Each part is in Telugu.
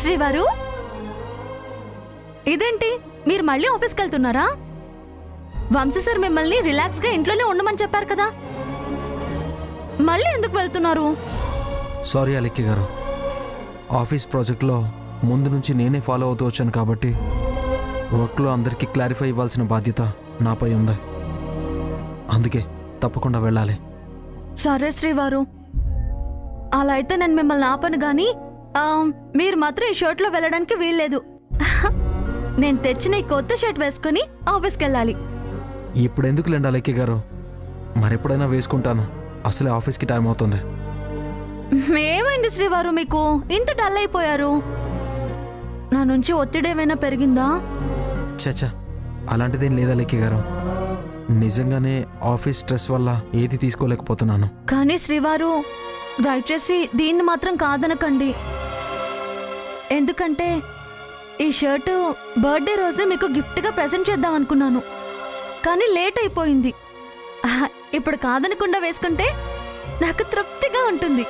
శ్రీవారు, ఇదేంటి మీరు మళ్ళీ ఆఫీస్కి వెళ్తున్నారా? వంశీ సార్ మిమ్మల్ని రిలాక్స్ గా ఇంట్లోనే ఉండమని చెప్పారు కదా, మళ్ళీ ఎందుకు వెళ్తున్నారు? సారీ అలెక్కి గారు, ఆఫీస్ ప్రాజెక్ట్లో ముందు నుంచి నేనే ఫాలో అవుతూ వచ్చాను కాబట్టి వర్క్లో అందరికీ క్లారిఫై ఇవ్వాల్సిన బాధ్యత నాపై ఉంది. అందుకే తప్పకుండా వెళ్ళాలి. సరే శ్రీవారు, అలా అయితే నేను మిమ్మల్ని ఆపను గాని మీరు మాత్రం ఈ షర్ట్లో వెళ్ళడానికి వీల్లేదు. నేను తెచ్చిన ఈ కొత్త షర్ట్ వేసుకుని ఆఫీస్కి వెళ్ళాలి. ఇప్పుడు ఎందుకు లేండి అలెక్కి గారు, మరెప్పుడైనా వేసుకుంటాను. అసలే ఆఫీస్కి టైం అవుతుంది. ఏమైంది శ్రీవారు, మీకు ఇంత డల్ అయిపోయారు? నా నుంచి ఒత్తిడి ఏమైనా పెరిగిందా? చచ్చా, అలాంటిదేం లేదా అలెక్కి గారు. నిజంగానే ఆఫీస్ స్ట్రెస్ వల్ల ఏది తీసుకోలేకపోతున్నాను. కానీ శ్రీవారు, దయచేసి దీన్ని మాత్రం కాదనకండి. ఎందుకంటే ఈ షర్టు బర్త్డే రోజే మీకు గిఫ్ట్గా ప్రెజెంట్ చేద్దాం అనుకున్నాను, కానీ లేట్ అయిపోయింది. ఇప్పుడు కాదనకుండా వేసుకుంటే నాకు తృప్తిగా ఉంటుంది.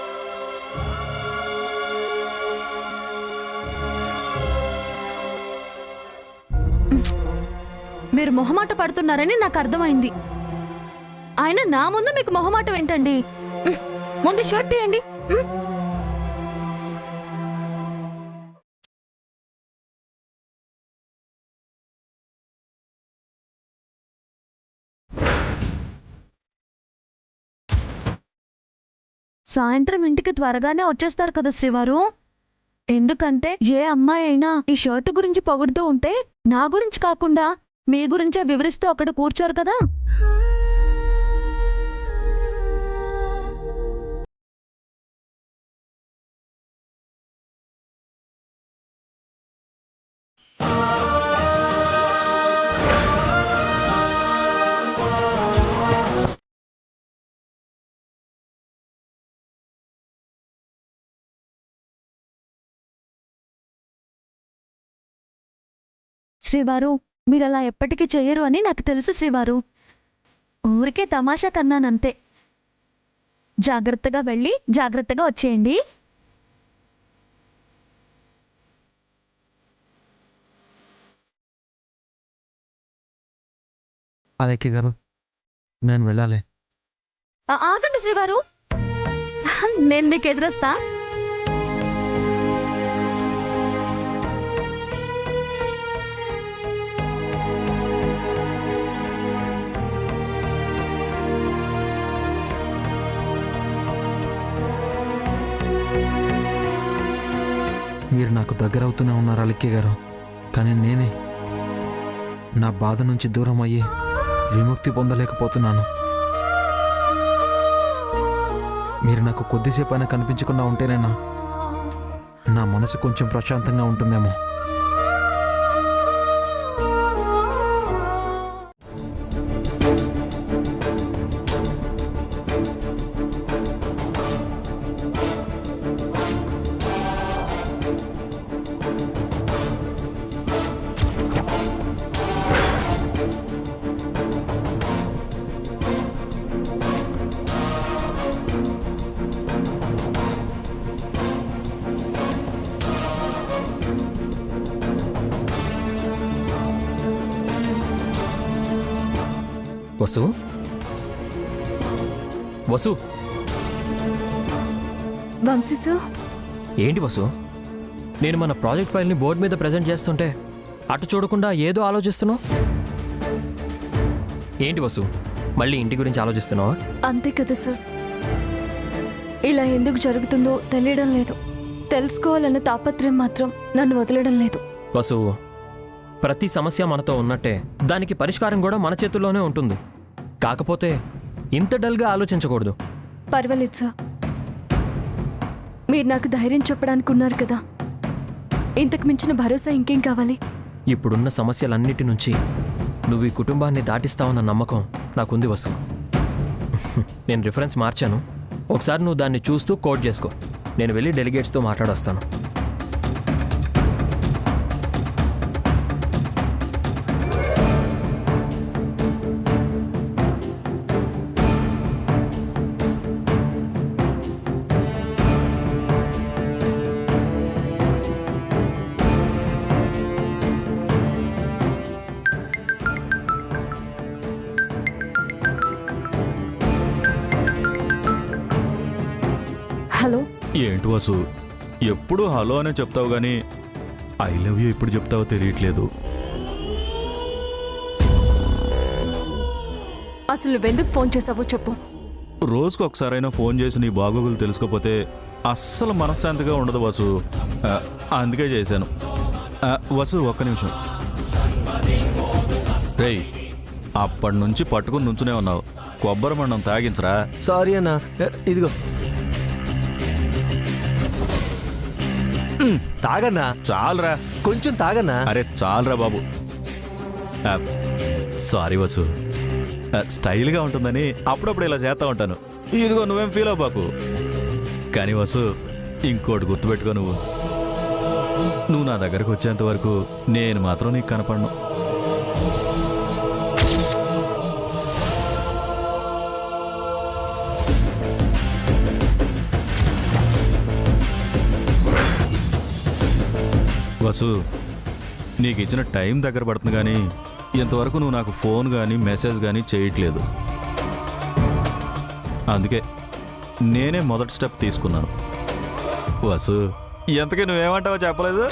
మీరు మొహమాట పడుతున్నారని నాకు అర్థమైంది. ఆయన నా ముందు మీకు మొహమాటం ఏంటండి? ముందు షర్ట్ తీయండి. సాయంత్రం ఇంటికి త్వరగానే వచ్చేస్తారు కదా శ్రీవారు. ఎందుకంటే ఏ అమ్మాయి అయినా ఈ షర్టు గురించి పొగుడుతూ ఉంటే నా గురించి కాకుండా మీ గురించే వివరిస్తూ అక్కడ కూర్చోరు కదా. శ్రీవారు, మీరు అలా ఎప్పటికీ చెయ్యరు అని నాకు తెలుసు శ్రీవారు. ఊరికే తమాషా కన్నానంతే. జాగ్రత్తగా వెళ్ళి జాగ్రత్తగా వచ్చేయండి. అలెక్కి గారు, నేను వెళ్ళాలి. ఆగండి శ్రీవారు, నేను మీకు ఎదురొస్తా. మీరు నాకు దగ్గర అవుతూనే ఉన్నారు అలెక్కి గారు, కానీ నేనే నా బాధ నుంచి దూరం అయ్యి విముక్తి పొందలేకపోతున్నాను. మీరు నాకు కొద్దిసేపు అయినా కనిపించకుండా ఉంటేనేనా నా మనసు కొంచెం ప్రశాంతంగా ఉంటుందేమో. వసు, వసు, వంశీ సార్. ఏంటి వసు, నేను మన ప్రాజెక్ట్ ఫైల్ని బోర్డు మీద ప్రజెంట్ చేస్తుంటే అటు చూడకుండా ఏదో ఆలోచిస్తున్నావు. ఏంటి వసు, మళ్ళీ ఇంటి గురించి ఆలోచిస్తున్నావా? అంతే కదా సార్, ఇలా ఎందుకు జరుగుతుందో తెలియడం లేదు. తెలుసుకోవాలన్న తాపత్రయం మాత్రం నన్ను వదలడం లేదు. వసు, ప్రతి సమస్య మనతో ఉన్నట్టే దానికి పరిష్కారం కూడా మన చేతుల్లోనే ఉంటుంది. కాకపోతే ఇంత డల్గా ఆలోచించకూడదు. పర్వాలేదు సార్, మీరు నాకు ధైర్యం చెప్పడానికి ఉన్నారు కదా, ఇంతకు మించిన భరోసా ఇంకేం కావాలి? ఇప్పుడున్న సమస్యలన్నిటి నుంచి నువ్వు ఈ కుటుంబాన్ని దాటిస్తావన్న నమ్మకం నాకుంది వసు. నేను రిఫరెన్స్ మార్చాను, ఒకసారి నువ్వు దాన్ని చూస్తూ కోడ్ చేసుకో. నేను వెళ్ళి డెలిగేట్స్తో మాట్లాడొస్తాను. ఏంటి వసు, ఎప్పుడు హలో అనే చెప్తావు కానీ ఐ లవ్ యూ ఎప్పుడు చెప్తావో తెలియట్లేదు. అసలు నువ్వెందుకు ఫోన్ చేసావో చెప్పు. రోజుకు ఒకసారైనా ఫోన్ చేసి నీ బాగోగులు తెలుసుకోపోతే అస్సలు మనశ్శాంతిగా ఉండదు వసు. అందుకే చేశాను. వసు, ఒక్క నిమిషం. రేయ్, అప్పటి నుంచి పట్టుకుని నుంచునే ఉన్నావు. కొబ్బరి మండం తాగించరా. సారీ అన్నా, ఇదిగో తాగన్నా. చాలరా. కొంచెం తాగన్నా. అరే చాలరా బాబు. సారీ వసు, స్టైల్గా ఉంటుందని అప్పుడప్పుడు ఇలా చేస్తూ ఉంటాను. ఇదిగో నువ్వేం ఫీల్ అవ్వబాకు. కానీ వసు, ఇంకోటి గుర్తుపెట్టుకో, నువ్వు నా దగ్గరకు వచ్చేంత వరకు నేను మాత్రం నీకు కనపడను. వసు, నీకు ఇచ్చిన టైం దగ్గర పడుతుంది కానీ ఇంతవరకు నువ్వు నాకు ఫోన్ కానీ మెసేజ్ కానీ చేయట్లేదు. అందుకే నేనే మొదటి స్టెప్ తీసుకున్నాను. వసు, ఎంతకీ నువ్వేమంటావో చెప్పలేదు.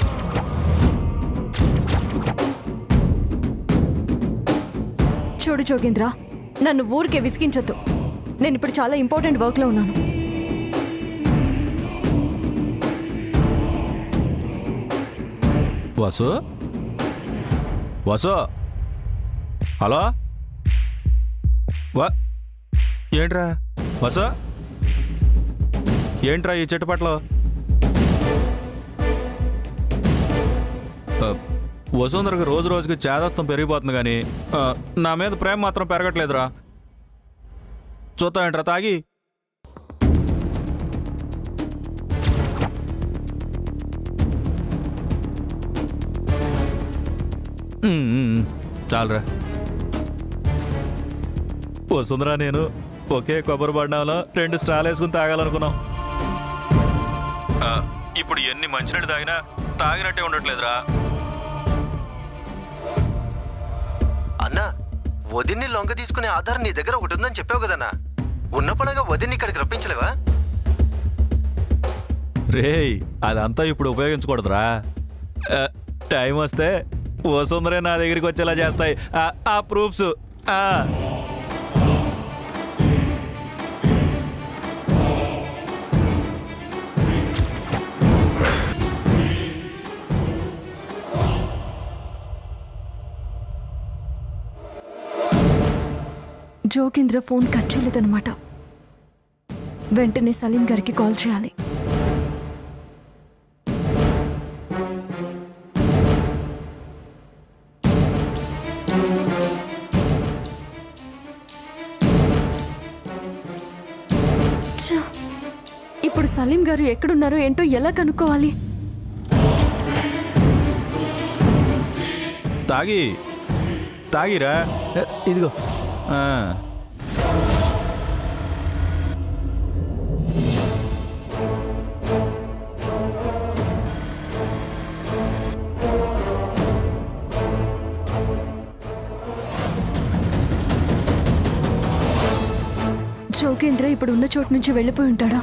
చూడు జోగేంద్ర, నన్ను ఊరికే విసిగించొద్దు. నేను ఇప్పుడు చాలా ఇంపార్టెంట్ వర్క్లో ఉన్నాను. వసు, వసు, హలో. ఏంట్రా వసు, ఏంట్రా ఈ చెట్టుపట్లో? వసుంధరకు రోజు రోజుకి చేదస్తం పెరిగిపోతుంది కానీ నా మీద ప్రేమ మాత్రం పెరగట్లేదురా. చూస్తావేంట్రా తాగి? చాలరా. వసుంధరా నేను ఒకే కొబ్బరి బండంలో 2 స్ట్రాలు వేసుకుని తాగాలనుకున్నాం. ఇప్పుడు ఎన్ని మంచినీళ్ళు తాగినా తాగినట్టే ఉండట్లేదురా. అన్నా, వదిన్ని లొంగ తీసుకునే ఆధారం నీ దగ్గర ఒకటి ఉందని చెప్పావు కదన్నా. ఉన్నపడగా వదిన్ని ఇక్కడికి రప్పించలేవా? రేయ్, అదంతా ఇప్పుడు ఉపయోగించకూడదురా. టైం వస్తే వసుంధరే నా దగ్గరికి వచ్చేలా చేస్తాయి ఆ ప్రూఫ్స్. జోగేంద్ర ఫోన్ కట్ చేయలేదన్నమాట. వెంటనే సలీం గారికి కాల్ చేయాలి. ఇప్పుడు సలీం గారు ఎక్కడున్నారో ఏంటో ఎలా కనుక్కోవాలి? తాగిరా. ఇదిగో. జోగేంద్ర ఇప్పుడు ఉన్న చోటు నుంచి వెళ్ళిపోయి ఉంటాడా?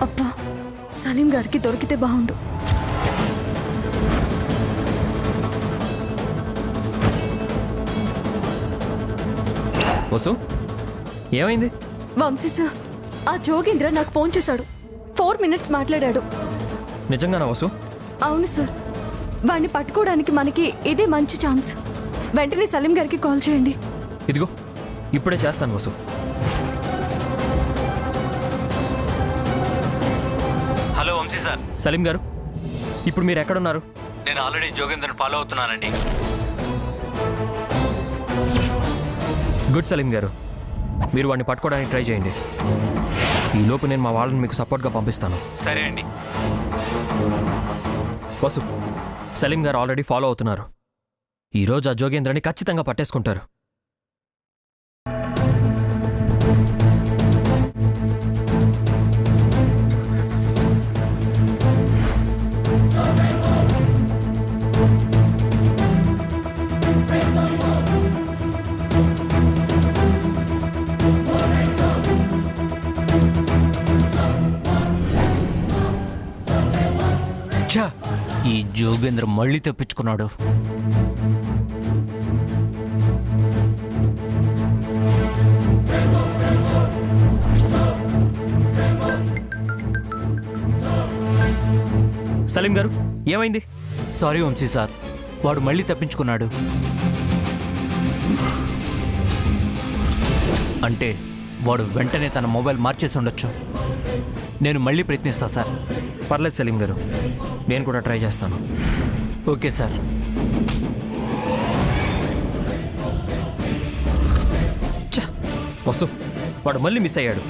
అబ్బా, సలీం గారికి దొరికితే బాగుండు. వసు, ఏమైంది? వంశీ సార్, ఆ జోగేంద్ర నాకు ఫోన్ చేశాడు. 4 మినిట్స్ మాట్లాడాడు. నిజంగానా వసు? అవును సార్. వాడిని పట్టుకోవడానికి మనకి ఇదే మంచి ఛాన్స్. వెంటనే సలీం గారికి కాల్ చేయండి. ఇదిగో ఇప్పుడే చేస్తాను వసు. Hello Vamshi sir. సలీం గారు, ఇప్పుడు మీరు ఎక్కడున్నారు? నేను ఆల్రెడీ జోగేంద్రని ఫాలో అవుతున్నానండి. గుడ్ సలీం గారు, మీరు వాడిని పట్టుకోవడానికి ట్రై చేయండి. ఈలోపు నేను మా వాళ్ళని మీకు సపోర్ట్గా పంపిస్తాను. సరే అండి. వసు, సలీం గారు ఆల్రెడీ ఫాలో అవుతున్నారు. ఈరోజు ఆ జోగేంద్రని ఖచ్చితంగా పట్టేసుకుంటారు. జోగేంద్ర మళ్ళీ తెప్పించుకున్నాడు. సలీం గారు ఏమైంది? సారీ వంశీ సార్, వాడు మళ్ళీ తప్పించుకున్నాడు. అంటే వాడు వెంటనే తన మొబైల్ మార్చేసి ఉండొచ్చు. నేను మళ్ళీ ప్రయత్నిస్తా సార్. పర్లేదు సలీం గారు, నేను కూడా ట్రై చేస్తాను. Okay sir. వసు, వాడు మళ్ళీ మిస్ అయ్యాడు.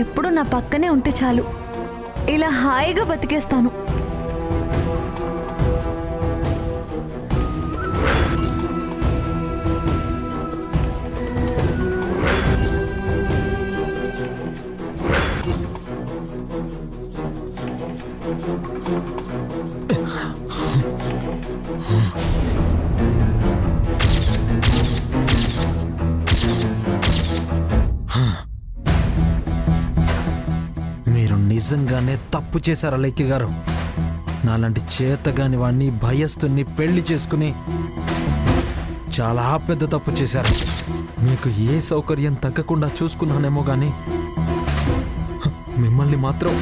ఎప్పుడు నా పక్కనే ఉంటే చాలు, ఇలా హాయిగా బతికేస్తాను. నిజంగానే తప్పు చేశారు అలైక్య గారు. నాలాంటి చేతగాని వాడిని భయస్తుని పెళ్లి చేసుకుని చాలా పెద్ద తప్పు చేశారు. మీకు ఏ సౌకర్యం తగ్గకుండా చూసుకున్నానేమో కానీ మిమ్మల్ని మాత్రం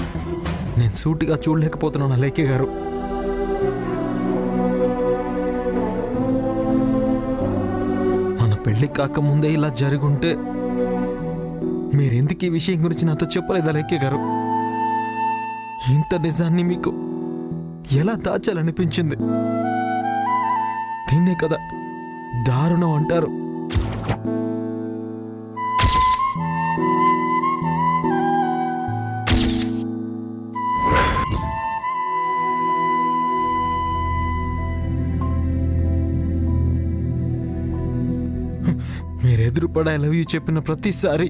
నేను సూటిగా చూడలేకపోతున్నాను అలైక్య గారు. మన పెళ్లి కాకముందే ఇలా జరుగుంటే మీరెందుకు ఈ విషయం గురించి నాతో చెప్పలేదు అలైక్య గారు? ఇంత నిజాన్ని మీకు ఎలా దాచాలనిపించింది? దీన్నే కదా దారుణం అంటారు. మీరెదురుపడా ఐ లవ్ యూ చెప్పిన ప్రతిసారి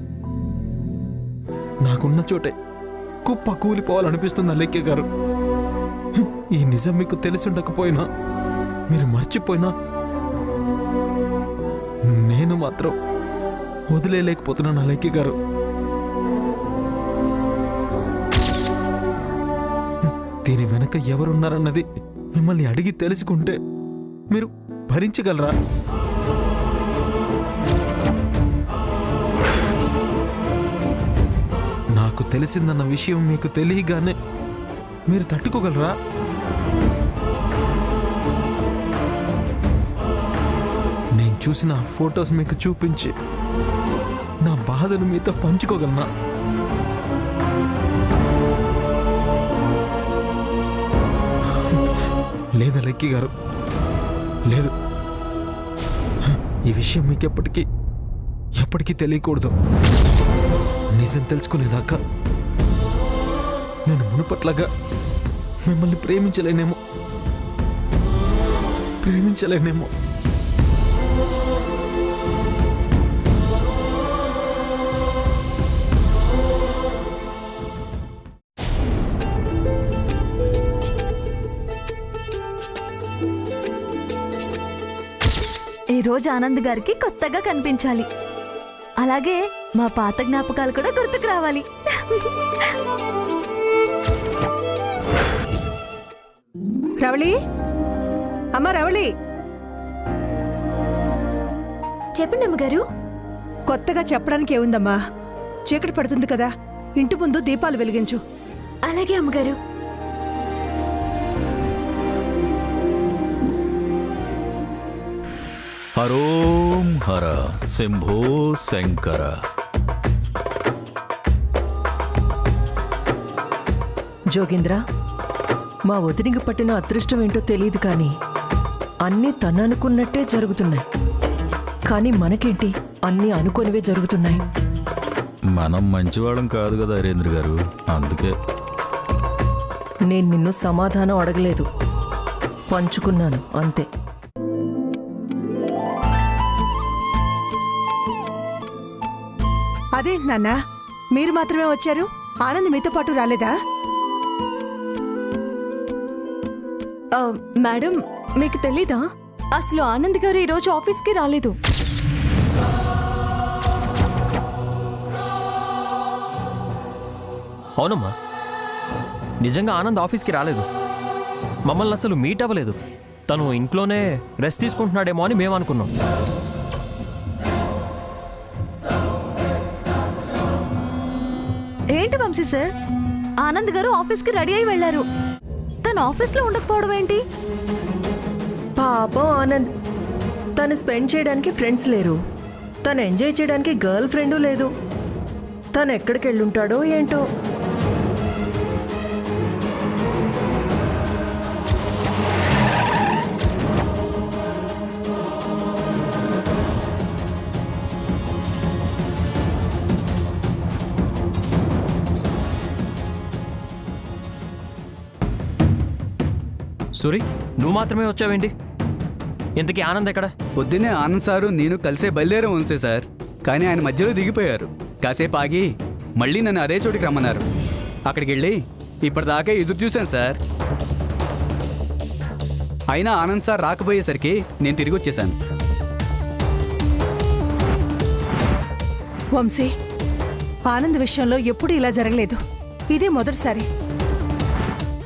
నాకున్న చోటే కుప్ప కూలిపోవాలనిపిస్తుంది అలైక్య గారు. ఈ నిజం మీకు తెలిసి ఉండకపోయినా, మీరు మర్చిపోయినా, నేను మాత్రం వదిలేయలేకపోతున్నాను అలైక్య గారు. దీని వెనక ఎవరున్నారన్నది మిమ్మల్ని అడిగి తెలుసుకుంటే మీరు భరించగలరా? నాకు తెలిసిందన్న విషయం మీకు తెలియగానే మీరు తట్టుకోగలరా? నేను చూసిన ఫొటోస్ మీకు చూపించి నా బాధను మీతో పంచుకోగలనా? లేదా లక్కీ గారు, లేదు. ఈ విషయం మీకు ఎప్పటికీ తెలియకూడదు. నిజం తెలుసుకునేదాకా నేను మునుపట్లాగా మిమ్మల్ని ప్రేమించలేనేమో. ఈ రోజు ఆనంద్ గారికి కొత్తగా కనిపించాలి, అలాగే మా పాత జ్ఞాపకాలు కూడా గుర్తుకు రావాలి. రవళి, అమ్మ రవళి. చెప్పండి అమ్మగారు. కొత్తగా చెప్పడానికి ఏముందమ్మా, చీకటి పడుతుంది కదా, ఇంటి ముందు దీపాలు వెలిగించు. అలాగే అమ్మగారు. హరోం హర శంభో శంకర. జోగేంద్ర, మా వదినికి పట్టిన అదృష్టం ఏంటో తెలియదు కానీ అన్నీ తను అనుకున్నట్టే జరుగుతున్నాయి. కానీ మనకేంటి, అన్నీ అనుకోనివే జరుగుతున్నాయి. మనం మంచివాళ్ళం కాదు కదా హరేంద్ర గారు, అందుకే. నేను నిన్ను సమాధానం అడగలేదు, పంచుకున్నాను అంతే. అదేంటి నాన్న, మీరు మాత్రమే వచ్చారు? ఆనంద్ మీతో పాటు రాలేదా? మేడం, మీకు తెలీదా? అసలు ఆనంద్ గారు ఈరోజు ఆఫీస్కి రాలేదు. అవునమ్మా, నిజంగా ఆనంద్ ఆఫీస్కి రాలేదు. మమ్మల్ని అసలు మీట్ అవ్వలేదు. తను ఇంట్లోనే రెస్ట్ తీసుకుంటున్నాడేమో అని మేము అనుకున్నాం. ఏంటి వంశీ సార్, ఆనంద్ గారు ఆఫీస్కి రెడీ అయి వెళ్ళారు. తను ఆఫీస్లో ఉండకపోవడం ఏంటి? పాపం ఆనంద్, తను స్పెండ్ చేయడానికి ఫ్రెండ్స్ లేరు, తను ఎంజాయ్ చేయడానికి గర్ల్ ఫ్రెండు లేదు. తను ఎక్కడికి వెళ్ళుంటాడో ఏంటో. సూరి, నువ్వు మాత్రమే వచ్చావేంటి? ఇంతకీ ఆనంద్ ఎక్కడ? పొద్దున్నే ఆనంద్ సారు నేను కలిసే బయలుదేరే ఉంచే సార్, కానీ ఆయన మధ్యలో దిగిపోయారు. కాసేపు ఆగి మళ్ళీ నన్ను అదే చోటికి రమ్మన్నారు. అక్కడికి వెళ్ళి ఇప్పటిదాకా ఎదురు చూశాను సార్. అయినా ఆనంద్ సార్ రాకపోయేసరికి నేను తిరిగి వచ్చేసాను. వంశీ, ఆనంద్ విషయంలో ఎప్పుడూ ఇలా జరగలేదు. ఇదే మొదటిసారి.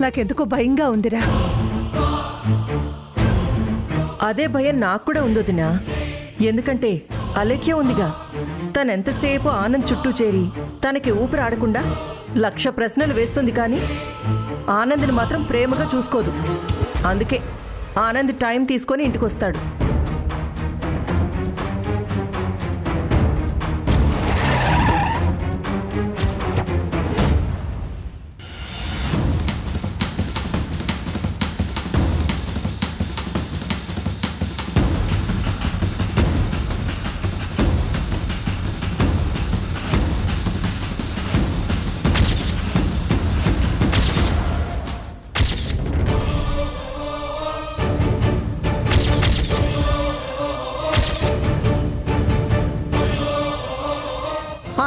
నాకెందుకో భయంగా ఉందిరా. అదే భయం నాకు కూడా ఉందొదినా. ఎందుకంటే అలేఖ్య ఉందిగా, తనెంతసేపు ఆనంద్ చుట్టూ చేరి తనకి ఊపిరి ఆడకుండా 1,00,000 ప్రశ్నలు వేస్తుంది, కానీ ఆనంద్ని మాత్రం ప్రేమగా చూసుకోదు. అందుకే ఆనంద్ టైం తీసుకొని ఇంటికొస్తాడు.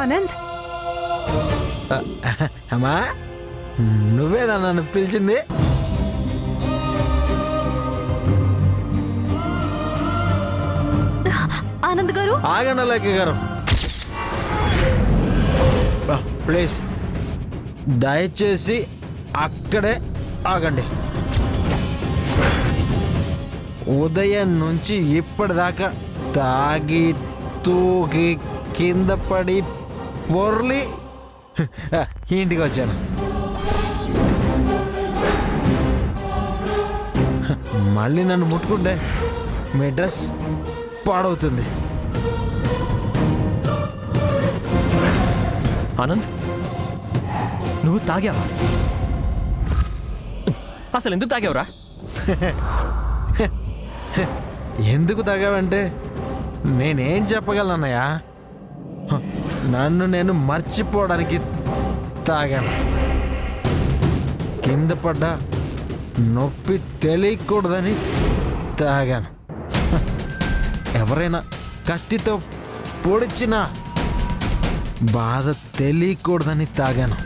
ఆనంద్, అమ్మా, నువ్వేనా నన్ను పిలిచింది? ఆనంద్ గారు, ఆగండి అలేఖ్య గారు, ప్లీజ్ దయచేసి అక్కడే ఆగండి. ఉదయం నుంచి ఇప్పటిదాకా తాగి తూగి కింద పడి పొర్లి ఇంటికి వచ్చాను. మళ్ళీ నన్ను ముట్టుకుంటే మీ డ్రెస్ పాడవుతుంది. ఆనంద్, నువ్వు తాగావా? అసలు ఎందుకు తాగావురా? ఎందుకు తాగావంటే నేనేం చెప్పగలనన్నయ్య? నన్ను నేను మర్చిపోవడానికి తాగాను. కింద పడ్డ నొప్పి తెలియకూడదని తాగాను. ఎవరైనా కత్తితో పొడిచినా బాధ తెలియకూడదని తాగాను.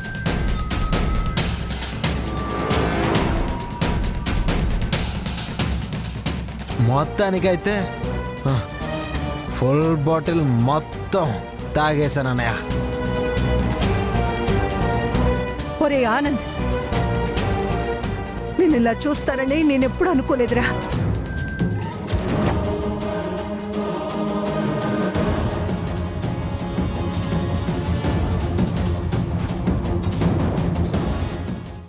మొత్తానికైతే ఫుల్ బాటిల్ మొత్తం తాగేశాను అన్నయ్య. ఒరే ఆనంద్, నేను ఇలా చూస్తానని నేనెప్పుడు అనుకోలేదురా.